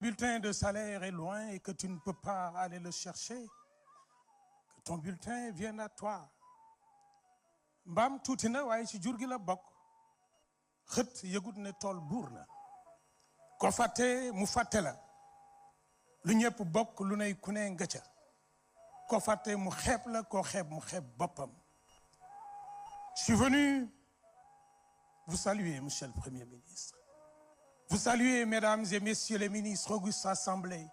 bulletin de salaire est loin et que tu ne peux pas aller le chercher, que ton bulletin vienne à toi. Mbam tuuti na waaye ci jur gi la bokk xët yëgut ne tool buur na ko fàtte mu fàtte la lu ñëpp bokk lu nay ku ne nga ca ko fàtte mu xeeb la ko xeeb mu xeeb boppam. Je suis venu vous saluer, monsieur le Premier ministre. Vous saluer, mesdames et messieurs les ministres, auguste assemblée.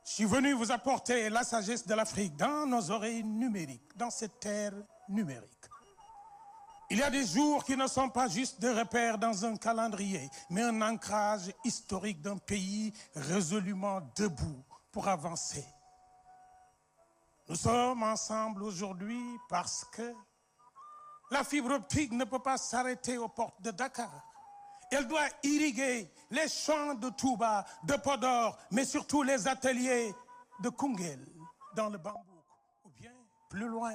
Je suis venu vous apporter la sagesse de l'Afrique dans nos oreilles numériques, dans cette ère numérique. Il y a des jours qui ne sont pas juste des repères dans un calendrier, mais un ancrage historique d'un pays résolument debout pour avancer. Nous sommes ensemble aujourd'hui parce que la fibre optique ne peut pas s'arrêter aux portes de Dakar. Elle doit irriguer les champs de Touba, de Podor, mais surtout les ateliers de Koungheul, dans le Bambouk, ou bien, plus loin,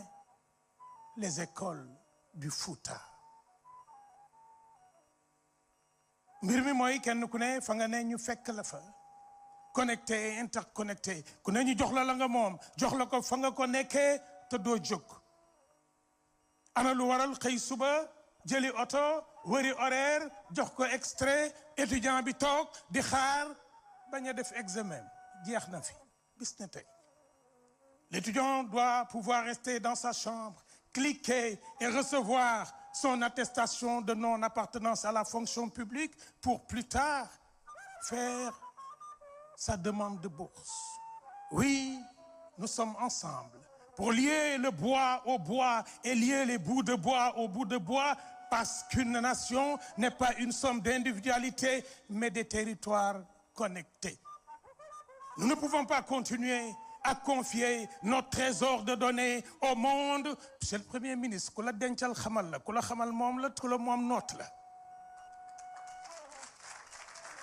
les écoles du Fouta. mbir mi mooy kenn ku ne fa nga ne ñu fekk la fa connecté interconnecté ku ne ñu jox la la nga moom jox la ko fa nga ko nekkee te doo jóg. ana lu waral xëy suba jëli oto wëri horaire jox ko extrait étudiant bi toog di xaar bañ a def examen jeex na fi bis na tey. L'étudiant doit pouvoir rester dans sa chambre, cliquer et recevoir son attestation de non-appartenance à la fonction publique pour plus tard faire sa demande de bourse. Oui, nous sommes ensemble pour lier le bois au bois et lier les bouts de bois au bout de bois, parce qu'une nation n'est pas une somme d'individualités, mais des territoires connectés. Nous ne pouvons pas continuer à confier notre trésor de données au monde. Monsieur le Premier ministre, ku la dencal xamal la ku la xamal moom la ku la moom noot la.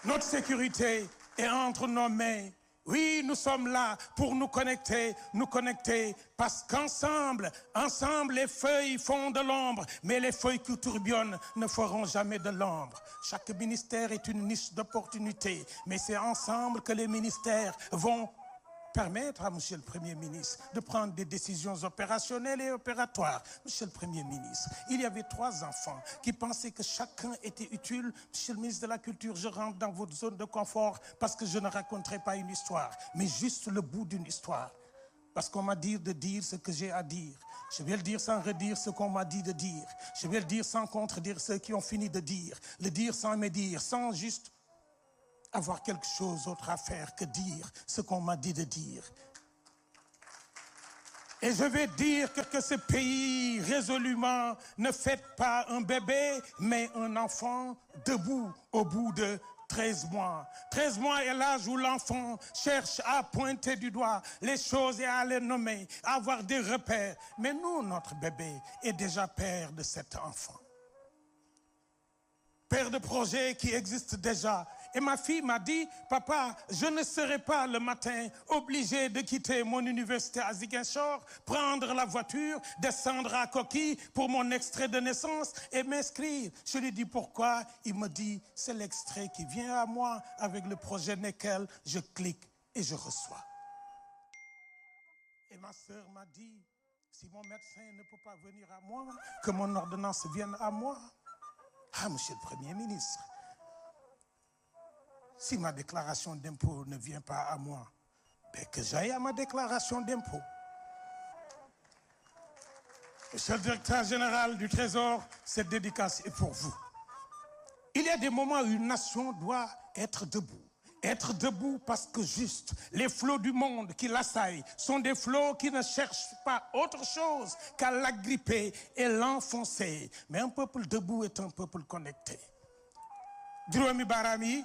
Notre sécurité est entre nos mains. Oui, nous sommes là pour nous connecter, parce qu'ensemble, les feuilles font de l'ombre, mais les feuilles qui tourbillonnent ne feront jamais de l'ombre. Chaque ministère est une niche d'opportunité, mais c'est ensemble que les ministères vont permettre à monsieur le Premier ministre de prendre des décisions opérationnelles et opératoires. Monsieur le Premier ministre, il y avait 3 enfants qui pensaient que chacun était utile. Monsieur le ministre de la Culture, je rentre dans votre zone de confort parce que je ne raconterai pas une histoire, mais juste le bout d'une histoire. Parce qu'on m'a dit de dire ce que j'ai à dire. Je vais le dire sans redire ce qu'on m'a dit de dire. Je vais le dire sans contredire ceux qui ont fini de dire. Le dire sans médire, sans juste avoir quelque chose d'autre à faire que dire ce qu'on m'a dit de dire. Et je vais dire que ce pays, résolument, ne fête pas un bébé, mais un enfant debout au bout de 13 mois. 13 mois est l'âge où l'enfant cherche à pointer du doigt les choses et à les nommer, à avoir des repères. Mais nous, notre bébé est déjà père de cet enfant. Père de projet qui existe déjà. Et ma fille m'a dit, papa, je ne serai pas le matin obligé de quitter mon université à Ziguinchor, prendre la voiture, descendre à Coquille pour mon extrait de naissance et m'inscrire. Je lui dis pourquoi. Il me dit, c'est l'extrait qui vient à moi avec le projet Nickel. Je clique et je reçois. Et ma sœur m'a dit, si mon médecin ne peut pas venir à moi, que mon ordonnance vienne à moi. Ah, monsieur le Premier ministre, si ma déclaration d'impôt ne vient pas à moi, ben que j'aille à ma déclaration d'impôt. Monsieur le directeur général du Trésor, cette dédicace est pour vous. Il y a des moments où une nation doit être debout. Être debout parce que juste les flots du monde qui l'assaillent sont des flots qui ne cherchent pas autre chose qu'à l'agripper et l'enfoncer. Mais un peuple debout est un peuple connecté. Juróomi baaraam yi